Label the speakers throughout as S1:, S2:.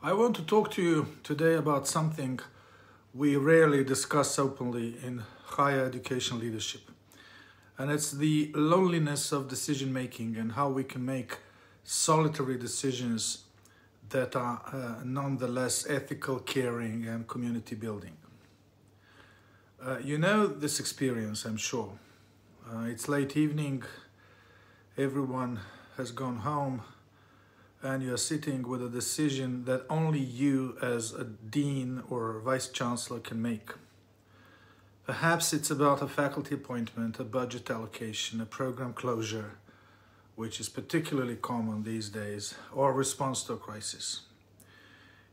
S1: I want to talk to you today about something we rarely discuss openly in higher education leadership. And it's the loneliness of decision making and how we can make solitary decisions that are nonetheless ethical, caring, and community building. You know this experience, I'm sure. It's late evening, everyone has gone home, and you're sitting with a decision that only you as a dean or vice chancellor can make. Perhaps it's about a faculty appointment, a budget allocation, a program closure, which is particularly common these days, or a response to a crisis.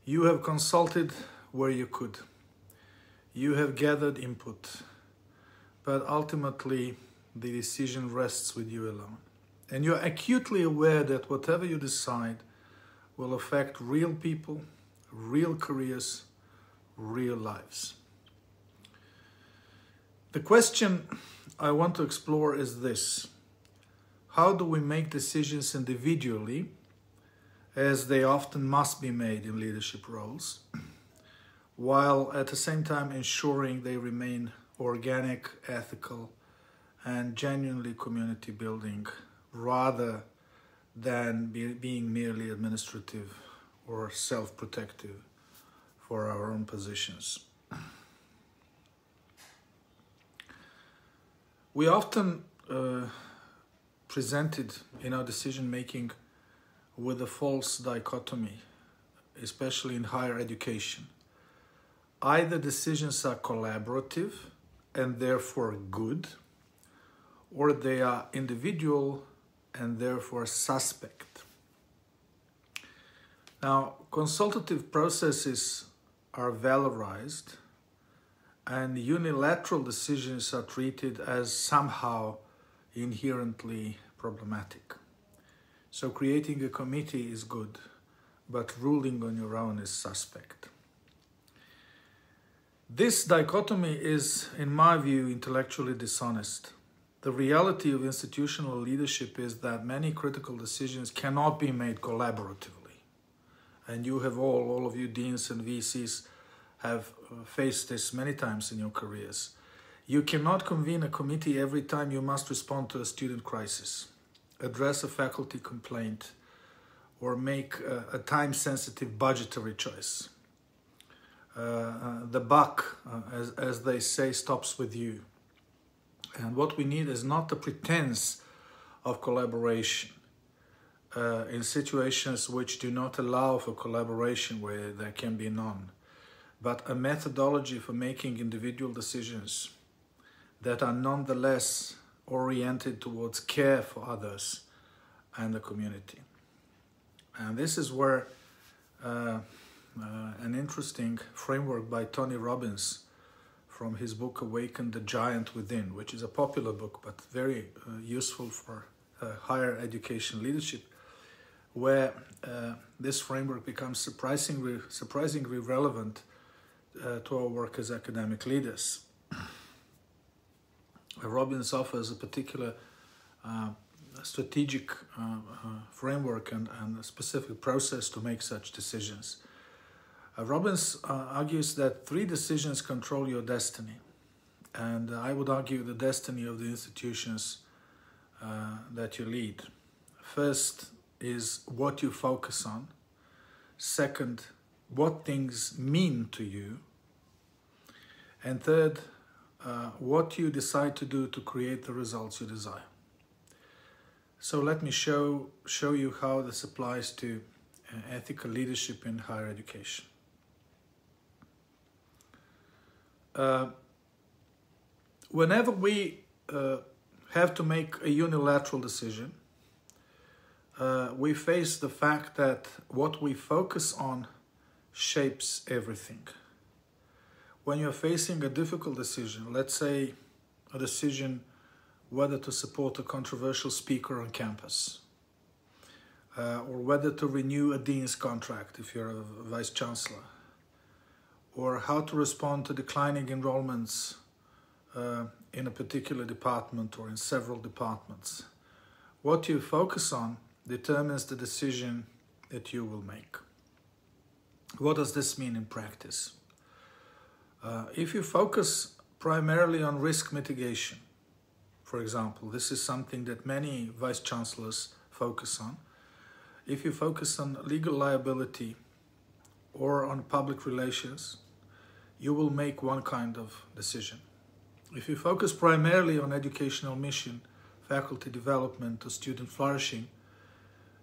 S1: You have consulted where you could. You have gathered input, but ultimately the decision rests with you alone. And you're acutely aware that whatever you decide will affect real people, real careers, real lives. The question I want to explore is this: how do we make decisions individually, as they often must be made in leadership roles, while at the same time ensuring they remain organic, ethical, and genuinely community building, rather than being merely administrative or self-protective for our own positions. We often presented in our decision-making with a false dichotomy, especially in higher education. Either decisions are collaborative and therefore good, or they are individual and therefore suspect. Now, consultative processes are valorized and unilateral decisions are treated as somehow inherently problematic. So creating a committee is good, but ruling on your own is suspect. This dichotomy is, in my view, intellectually dishonest. The reality of institutional leadership is that many critical decisions cannot be made collaboratively. And you have all of you deans and VCs have faced this many times in your careers. You cannot convene a committee every time you must respond to a student crisis, address a faculty complaint, or make a time-sensitive budgetary choice. The buck, as they say, stops with you. And what we need is not the pretense of collaboration in situations which do not allow for collaboration where there can be none, but a methodology for making individual decisions that are nonetheless oriented towards care for others and the community. And this is where an interesting framework by Tony Robbins from his book Awaken the Giant Within, which is a popular book but very useful for higher education leadership, where this framework becomes surprisingly relevant to our work as academic leaders. Robbins offers a particular strategic framework and a specific process to make such decisions. Robbins argues that 3 decisions control your destiny, and I would argue the destiny of the institutions that you lead. First is what you focus on. Second, what things mean to you. And third, what you decide to do to create the results you desire. So let me show you how this applies to ethical leadership in higher education. Whenever we have to make a unilateral decision, we face the fact that what we focus on shapes everything. When you're facing a difficult decision, let's say a decision whether to support a controversial speaker on campus, or whether to renew a dean's contract if you're a vice chancellor, or how to respond to declining enrollments in a particular department or in several departments. What you focus on determines the decision that you will make. What does this mean in practice? If you focus primarily on risk mitigation, for example, this is something that many vice chancellors focus on. If you focus on legal liability or on public relations, you will make one kind of decision. If you focus primarily on educational mission, faculty development, or student flourishing,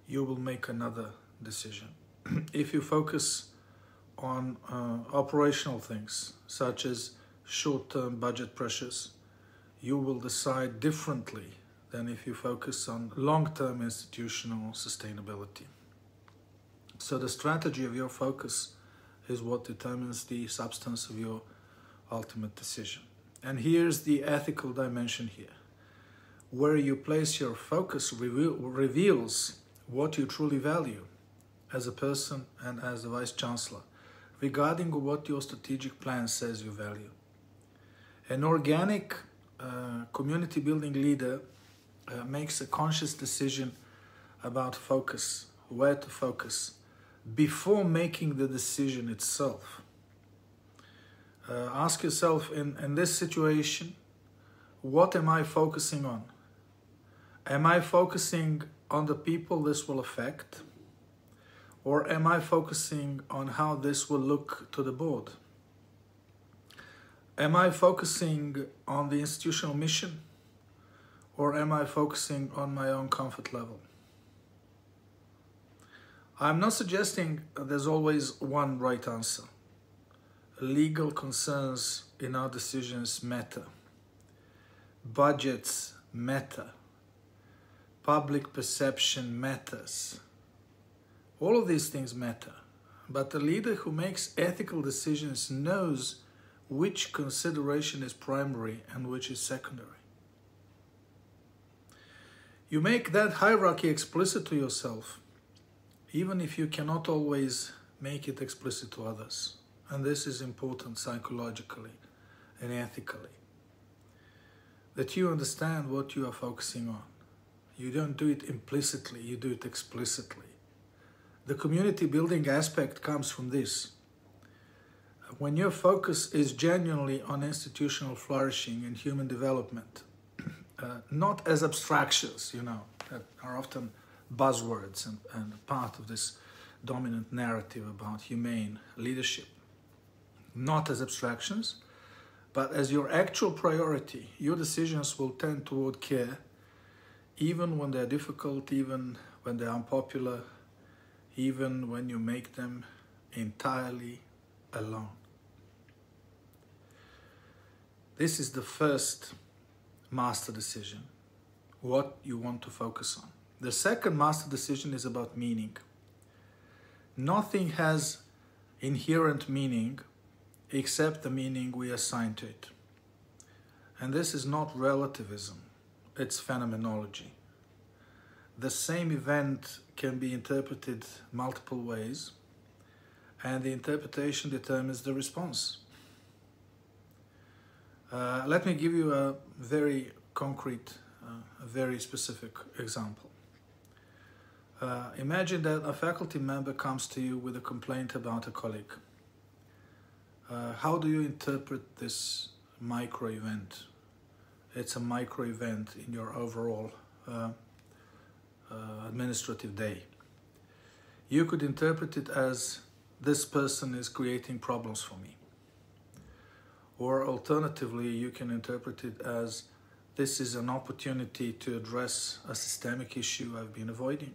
S1: you will make another decision. If you focus on operational things, such as short-term budget pressures, you will decide differently than if you focus on long-term institutional sustainability. So the strategy of your focus is what determines the substance of your ultimate decision. And here's the ethical dimension here. Where you place your focus reveals what you truly value as a person and as a vice chancellor, regarding what your strategic plan says you value. An organic community building leader makes a conscious decision about focus, where to focus, before making the decision itself. Ask yourself, in this situation, what am I focusing on? Am I focusing on the people this will affect? Or am I focusing on how this will look to the board? Am I focusing on the institutional mission? Or am I focusing on my own comfort level? I'm not suggesting there's always one right answer. Legal concerns in our decisions matter. Budgets matter. Public perception matters. All of these things matter. But the leader who makes ethical decisions knows which consideration is primary and which is secondary. You make that hierarchy explicit to yourself, even if you cannot always make it explicit to others. And this is important psychologically and ethically. That you understand what you are focusing on. You don't do it implicitly, you do it explicitly. The community building aspect comes from this. When your focus is genuinely on institutional flourishing and human development, not as abstractions, that are often buzzwords and part of this dominant narrative about humane leadership. Not as abstractions, but as your actual priority, your decisions will tend toward care, even when they're difficult, even when they're unpopular, even when you make them entirely alone. This is the first master decision, what you want to focus on. The second master decision is about meaning. Nothing has inherent meaning except the meaning we assign to it. And this is not relativism, it's phenomenology. The same event can be interpreted multiple ways, and the interpretation determines the response. Let me give you a very concrete, a very specific example. Imagine that a faculty member comes to you with a complaint about a colleague. How do you interpret this micro event? It's a micro event in your overall administrative day. You could interpret it as, this person is creating problems for me. Or alternatively, you can interpret it as, this is an opportunity to address a systemic issue I've been avoiding.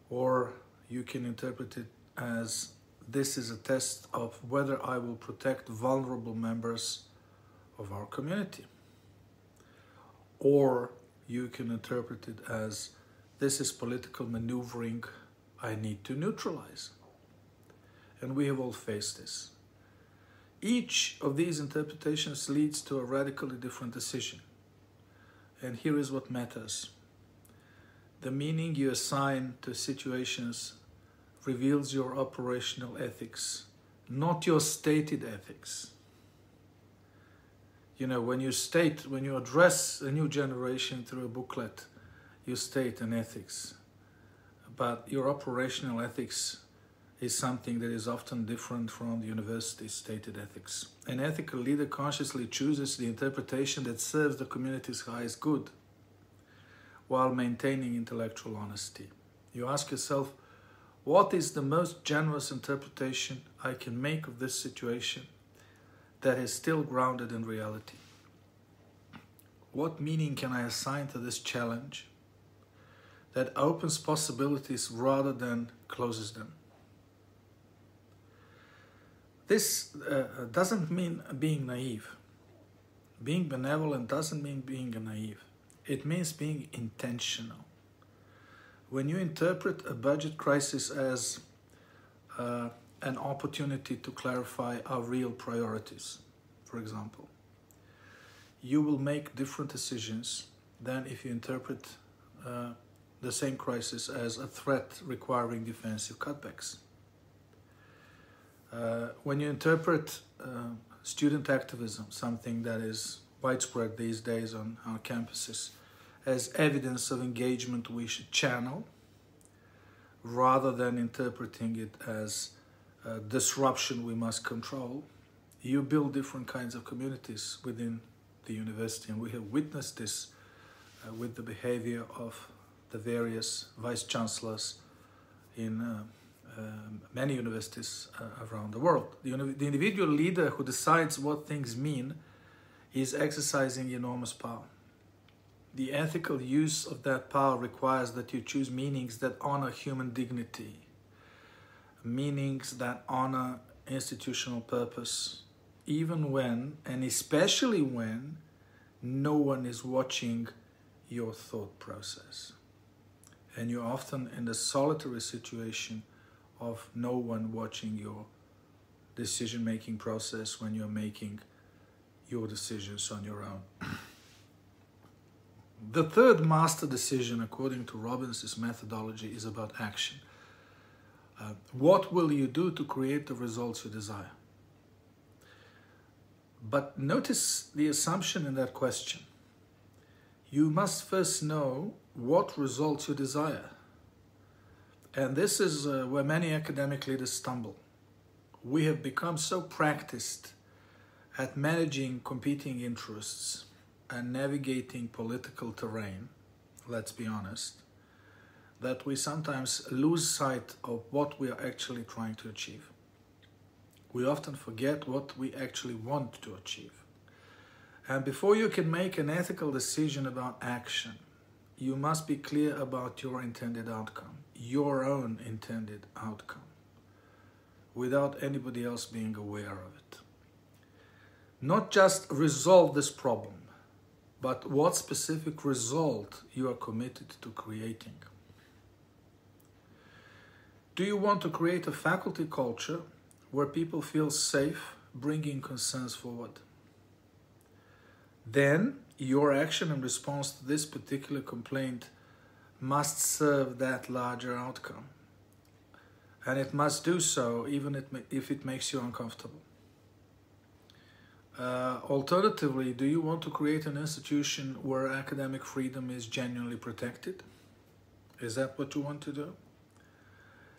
S1: Or you can interpret it as, this is a test of whether I will protect vulnerable members of our community. Or you can interpret it as, this is political maneuvering I need to neutralize. And we have all faced this. Each of these interpretations leads to a radically different decision. And here is what matters. The meaning you assign to situations reveals your operational ethics, not your stated ethics. When you address a new generation through a booklet, you state an ethics. But your operational ethics is something that is often different from the university's stated ethics. An ethical leader consciously chooses the interpretation that serves the community's highest good while maintaining intellectual honesty. You ask yourself, what is the most generous interpretation I can make of this situation that is still grounded in reality? What meaning can I assign to this challenge that opens possibilities rather than closes them? This doesn't mean being naive. Being benevolent doesn't mean being naive. It means being intentional. When you interpret a budget crisis as an opportunity to clarify our real priorities, for example, you will make different decisions than if you interpret the same crisis as a threat requiring defensive cutbacks. When you interpret student activism, something that is widespread these days on our campuses, as evidence of engagement we should channel, rather than interpreting it as disruption we must control, you build different kinds of communities within the university. And we have witnessed this with the behavior of the various vice-chancellors in many universities around the world. The individual leader who decides what things mean is exercising enormous power. The ethical use of that power requires that you choose meanings that honor human dignity, meanings that honor institutional purpose, even when, and especially when, no one is watching your thought process. And you're often in the solitary situation of no one watching your decision-making process when you're making your decisions on your own. The third master decision, according to Robbins' methodology, is about action. What will you do to create the results you desire? But notice the assumption in that question. You must first know what results you desire. And this is where many academic leaders stumble. We have become so practiced at managing competing interests and navigating political terrain, let's be honest, that we sometimes lose sight of what we are actually trying to achieve. We often forget what we actually want to achieve. And before you can make an ethical decision about action, you must be clear about your intended outcome, your own intended outcome, without anybody else being aware of it. Not just resolve this problem, but what specific result you are committed to creating. Do you want to create a faculty culture where people feel safe bringing concerns forward? Then your action in response to this particular complaint must serve that larger outcome. And it must do so even if it makes you uncomfortable. Alternatively, do you want to create an institution where academic freedom is genuinely protected? Is that what you want to do?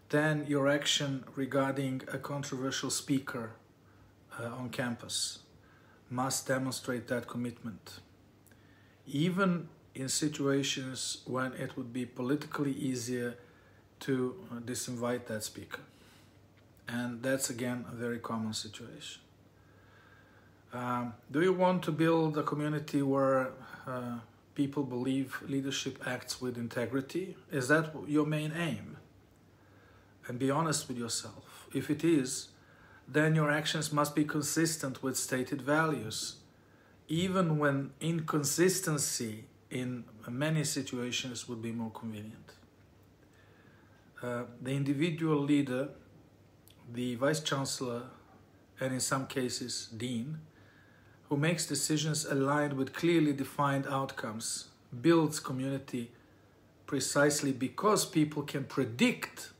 S1: Then your action regarding a controversial speaker on campus must demonstrate that commitment, even in situations when it would be politically easier to disinvite that speaker. And that's again a very common situation. Do you want to build a community where people believe leadership acts with integrity? Is that your main aim? And be honest with yourself. If it is, then your actions must be consistent with stated values, even when inconsistency in many situations would be more convenient. The individual leader, the vice-chancellor, and in some cases, dean, who makes decisions aligned with clearly defined outcomes, builds community precisely because people can predict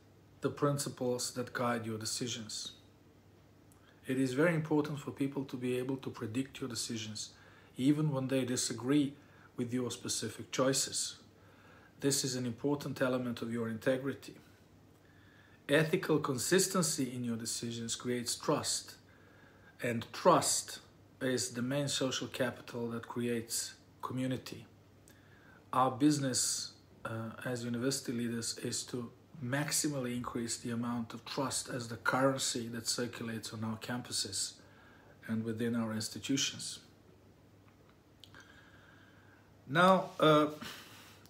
S1: the principles that guide your decisions. It is very important for people to be able to predict your decisions, even when they disagree with your specific choices. This is an important element of your integrity. Ethical consistency in your decisions creates trust, and trust is the main social capital that creates community. Our business as university leaders is to maximally increase the amount of trust as the currency that circulates on our campuses and within our institutions. Now,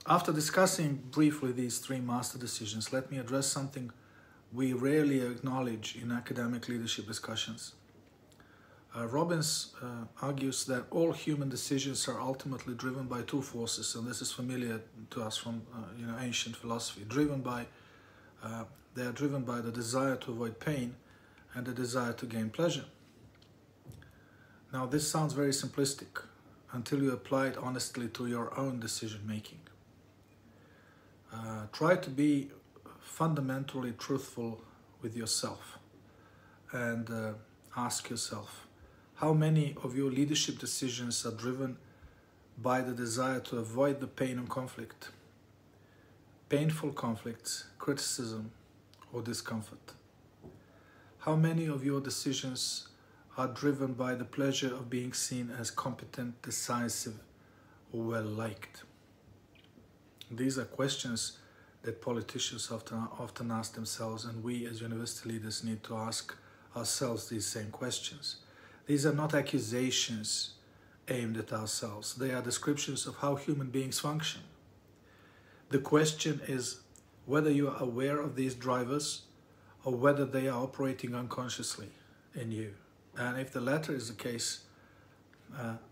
S1: after discussing briefly these three master decisions, let me address something we rarely acknowledge in academic leadership discussions. Robbins argues that all human decisions are ultimately driven by two forces, and this is familiar to us from ancient philosophy. They are driven by the desire to avoid pain and the desire to gain pleasure. Now, this sounds very simplistic until you apply it honestly to your own decision making. Try to be fundamentally truthful with yourself and ask yourself, how many of your leadership decisions are driven by the desire to avoid the pain and conflict, painful conflicts, criticism, or discomfort? How many of your decisions are driven by the pleasure of being seen as competent, decisive, or well-liked? These are questions that politicians often ask themselves, and we as university leaders need to ask ourselves these same questions. These are not accusations aimed at ourselves. They are descriptions of how human beings function. The question is whether you are aware of these drivers or whether they are operating unconsciously in you. And if the latter is the case,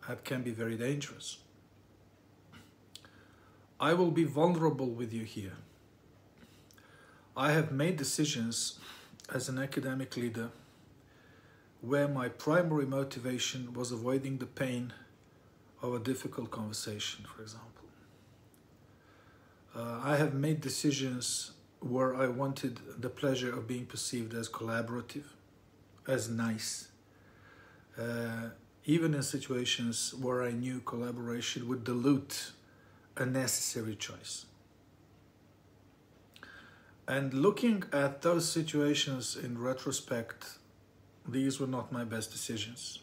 S1: that can be very dangerous. I will be vulnerable with you here. I have made decisions as an academic leader where my primary motivation was avoiding the pain of a difficult conversation, for example. I have made decisions where I wanted the pleasure of being perceived as collaborative, as nice, even in situations where I knew collaboration would dilute a necessary choice. And looking at those situations in retrospect, these were not my best decisions.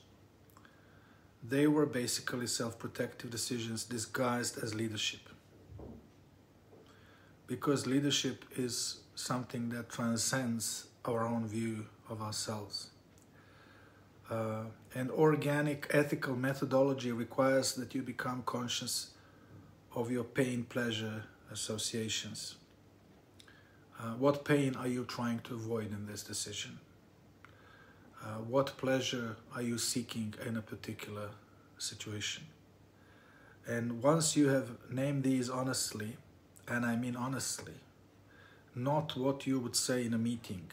S1: They were basically self-protective decisions disguised as leadership. Because leadership is something that transcends our own view of ourselves. And organic ethical methodology requires that you become conscious of your pain-pleasure associations. What pain are you trying to avoid in this decision? What pleasure are you seeking in a particular situation? And once you have named these honestly, and I mean honestly, not what you would say in a meeting,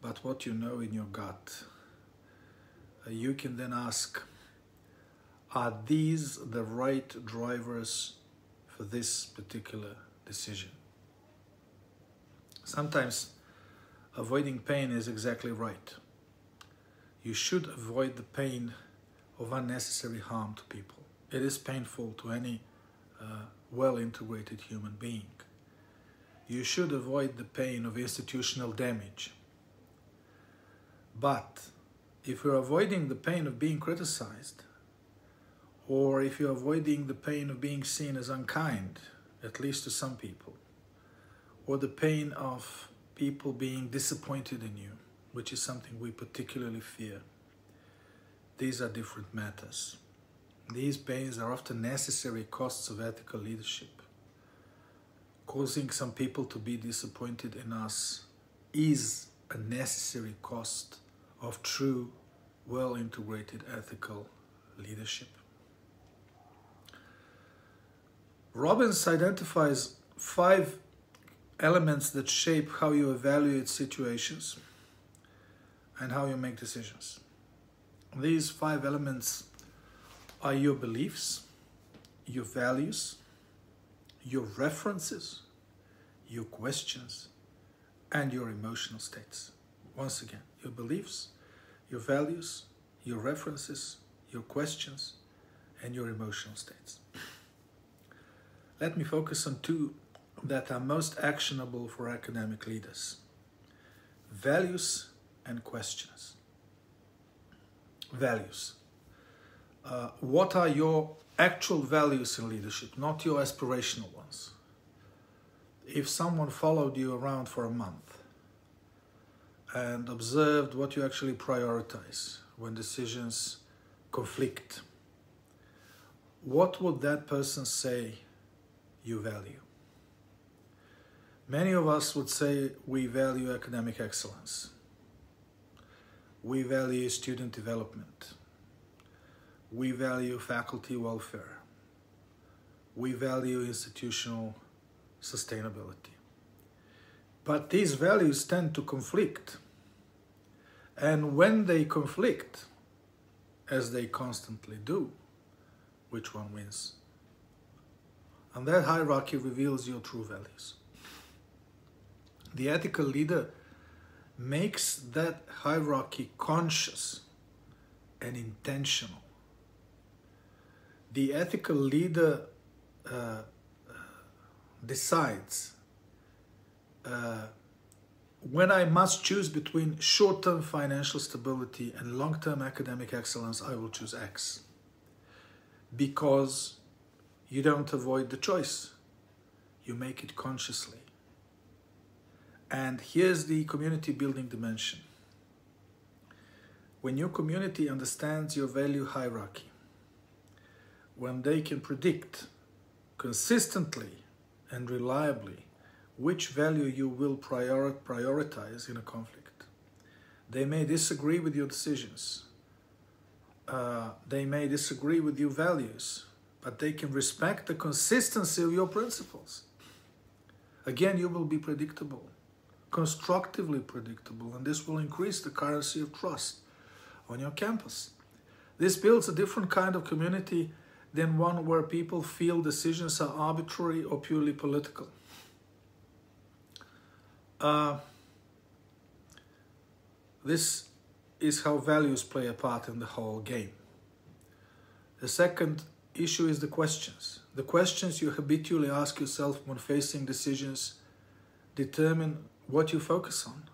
S1: but what you know in your gut, you can then ask, are these the right drivers for this particular decision? Sometimes avoiding pain is exactly right. You should avoid the pain of unnecessary harm to people. It is painful to any well-integrated human being. You should avoid the pain of institutional damage. But if you're avoiding the pain of being criticized, or if you're avoiding the pain of being seen as unkind, at least to some people, or the pain of people being disappointed in you, which is something we particularly fear, these are different matters. These pains are often necessary costs of ethical leadership. Causing some people to be disappointed in us is a necessary cost of true, well-integrated ethical leadership. Robbins identifies 5 elements that shape how you evaluate situations and how you make decisions. These 5 elements are your beliefs, your values, your references, your questions, and your emotional states. Once again, your beliefs, your values, your references, your questions, and your emotional states. Let me focus on 2 that are most actionable for academic leaders. values and questions. Values. What are your actual values in leadership, not your aspirational ones? If someone followed you around for a month and observed what you actually prioritize when decisions conflict, what would that person say you value? Many of us would say we value academic excellence. We value student development. We value faculty welfare. We value institutional sustainability. But these values tend to conflict. And when they conflict, as they constantly do, which one wins? And that hierarchy reveals your true values. The ethical leader makes that hierarchy conscious and intentional. The ethical leader decides when I must choose between short-term financial stability and long-term academic excellence, I will choose X. Because you don't avoid the choice. You make it consciously. And here's the community building dimension. When your community understands your value hierarchy, when they can predict consistently and reliably which value you will prioritize in a conflict, they may disagree with your decisions. They may disagree with your values, but they can respect the consistency of your principles. Again, you will be predictable, constructively predictable, and this will increase the currency of trust on your campus. This builds a different kind of community than one where people feel decisions are arbitrary or purely political. This is how values play a part in the whole game. The second issue is the questions. The questions you habitually ask yourself when facing decisions determine what you focus on,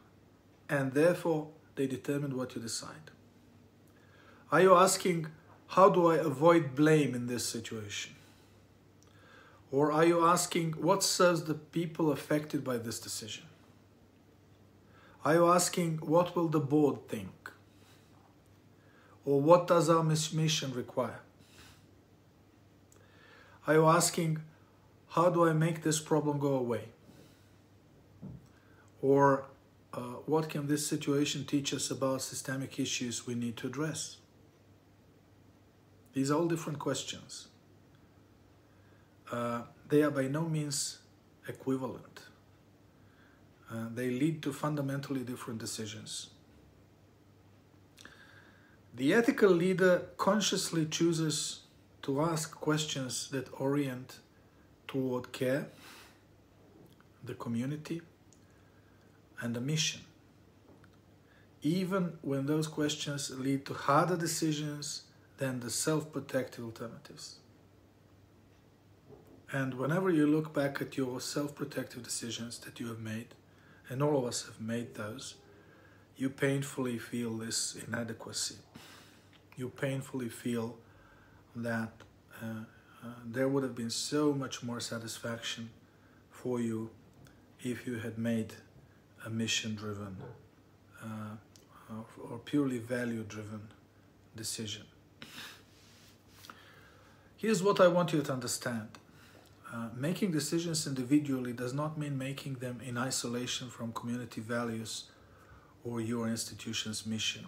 S1: and therefore they determine what you decide. Are you asking, how do I avoid blame in this situation? Or are you asking, what serves the people affected by this decision? Are you asking, what will the board think? Or what does our mission require? Are you asking, how do I make this problem go away? Or what can this situation teach us about systemic issues we need to address? These are all different questions. They are by no means equivalent. They lead to fundamentally different decisions. The ethical leader consciously chooses to ask questions that orient toward care, the community, and the mission, even when those questions lead to harder decisions than the self-protective alternatives. And whenever you look back at your self-protective decisions that you have made, and all of us have made those, you painfully feel this inadequacy. You painfully feel that there would have been so much more satisfaction for you if you had made a mission-driven or purely value-driven decision. Here's what I want you to understand. Making decisions individually does not mean making them in isolation from community values or your institution's mission.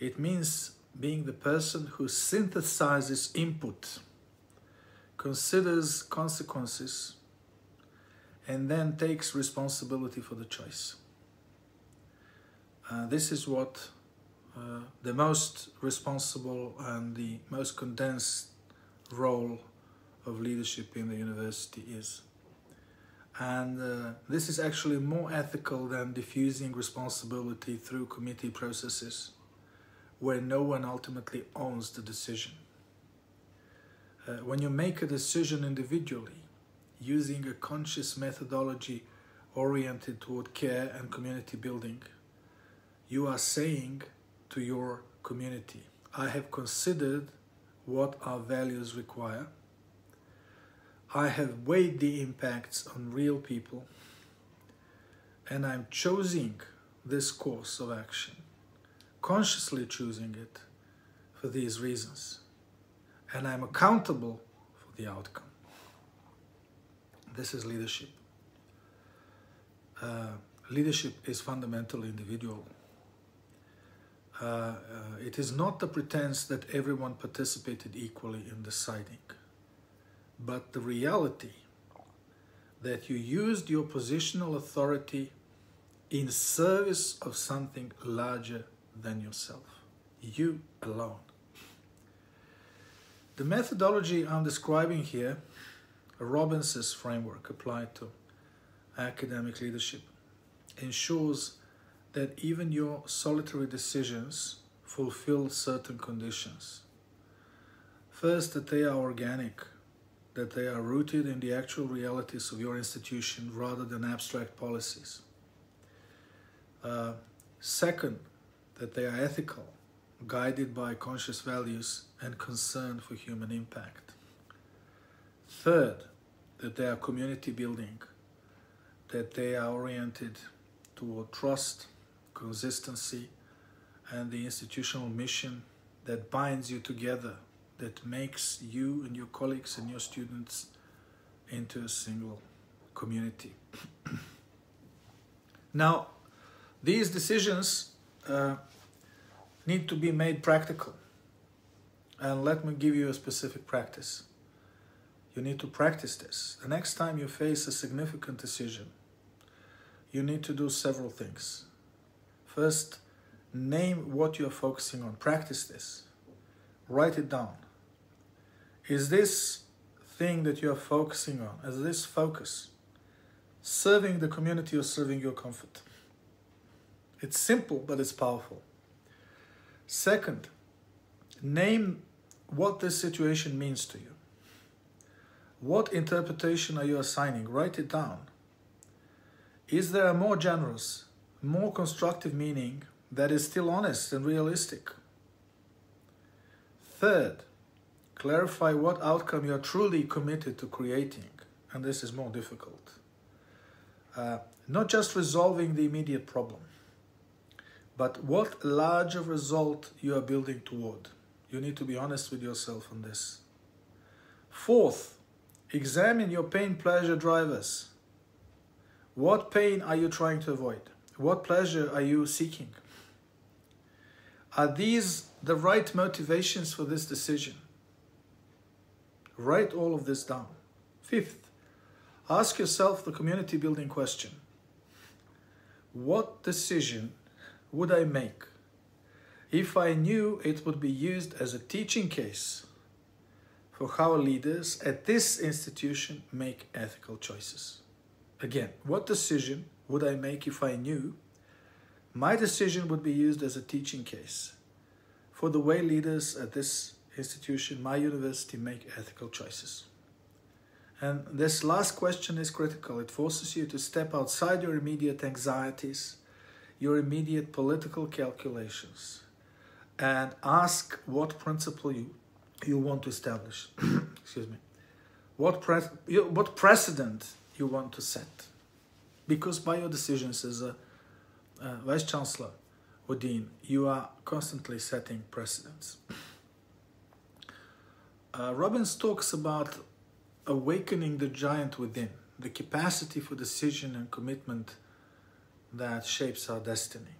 S1: It means being the person who synthesizes input, considers consequences, and then takes responsibility for the choice. This is what the most responsible and the most condensed role of leadership in the university is. And this is actually more ethical than diffusing responsibility through committee processes where no one ultimately owns the decision. When you make a decision individually, using a conscious methodology oriented toward care and community building, you are saying to your community, I have considered what our values require. I have weighed the impacts on real people, and I'm choosing this course of action, consciously choosing it for these reasons, and I'm accountable for the outcome. This is leadership. Leadership is fundamentally individual. It is not the pretense that everyone participated equally in deciding, but the reality that you used your positional authority in service of something larger than yourself, you alone. The methodology I'm describing here, Robbins' framework applied to academic leadership, ensures that even your solitary decisions fulfill certain conditions. First, that they are organic, that they are rooted in the actual realities of your institution rather than abstract policies. Second, that they are ethical, guided by conscious values and concern for human impact. Third, that they are community building, that they are oriented toward trust, consistency, and the institutional mission that binds you together, that makes you and your colleagues and your students into a single community. Now, these decisions need to be made practical. And let me give you a specific practice. You need to practice this. The next time you face a significant decision, you need to do several things. First, name what you're focusing on. Practice this. Write it down. Is this thing that you're focusing on, is this focus serving the community or serving your comfort? It's simple, but it's powerful. Second, name what this situation means to you. What interpretation are you assigning? Write it down. Is there a more generous, more constructive meaning that is still honest and realistic? Third, clarify what outcome you are truly committed to creating, and this is more difficult. Not just resolving the immediate problem, but what larger result you are building toward. You need to be honest with yourself on this. Fourth, examine your pain-pleasure drivers. What pain are you trying to avoid? What pleasure are you seeking? Are these the right motivations for this decision? Write all of this down. Fifth, ask yourself the community building question. What decision would I make if I knew it would be used as a teaching case for how leaders at this institution make ethical choices? Again, what decision would I make if I knew my decision would be used as a teaching case for the way leaders at this institution, my university, make ethical choices? And this last question is critical. It forces you to step outside your immediate anxieties, your immediate political calculations, and ask what principle you want to establish. Excuse me. What precedent you want to set. Because by your decisions as a Vice Chancellor or Dean, you are constantly setting precedents. Robbins talks about awakening the giant within, the capacity for decision and commitment that shapes our destiny.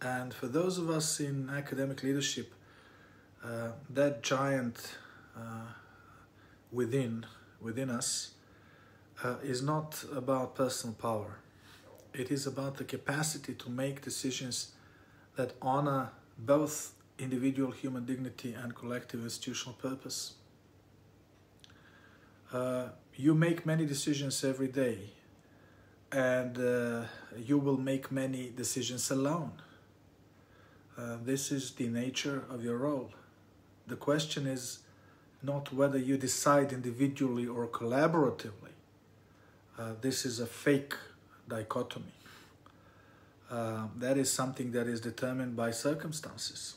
S1: And for those of us in academic leadership, that giant within us is not about personal power. It is about the capacity to make decisions that honor both individual human dignity and collective institutional purpose. You make many decisions every day, and you will make many decisions alone. This is the nature of your role. The question is not whether you decide individually or collaboratively. This is a fake dichotomy. That is something that is determined by circumstances.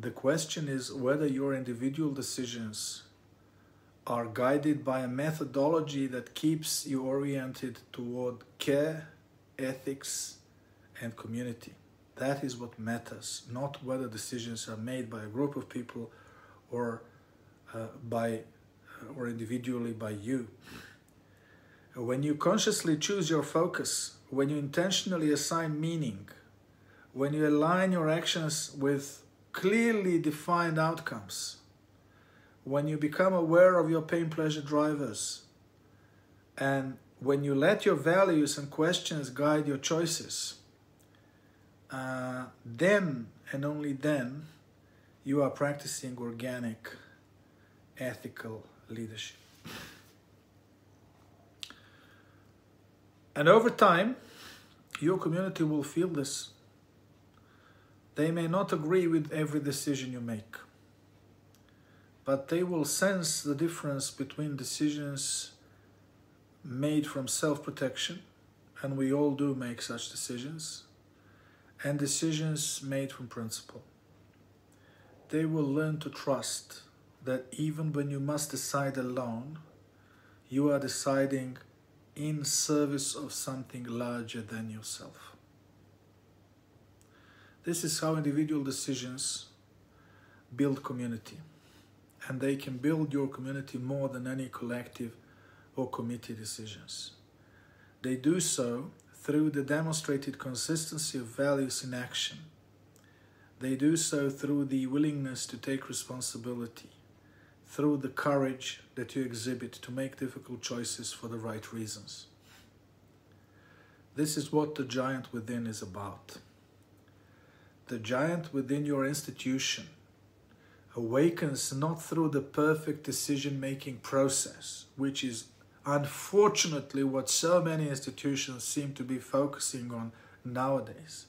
S1: The question is whether your individual decisions are guided by a methodology that keeps you oriented toward care, ethics, and community. That is what matters, not whether decisions are made by a group of people or individually by you. When you consciously choose your focus, when you intentionally assign meaning, when you align your actions with clearly defined outcomes, when you become aware of your pain-pleasure drivers, and when you let your values and questions guide your choices, then and only then you are practicing organic, ethical leadership. And over time, your community will feel this. They may not agree with every decision you make, but they will sense the difference between decisions made from self-protection, and we all do make such decisions, and decisions made from principle. They will learn to trust that even when you must decide alone, you are deciding in service of something larger than yourself. This is how individual decisions build community, and they can build your community more than any collective or committee decisions. They do so through the demonstrated consistency of values in action. They do so through the willingness to take responsibility, through the courage that you exhibit to make difficult choices for the right reasons. This is what the giant within is about. The giant within your institution awakens not through the perfect decision-making process, which is unfortunately what so many institutions seem to be focusing on nowadays,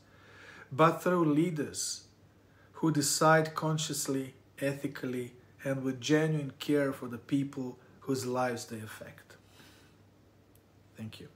S1: but through leaders who decide consciously, ethically, and with genuine care for the people whose lives they affect. Thank you.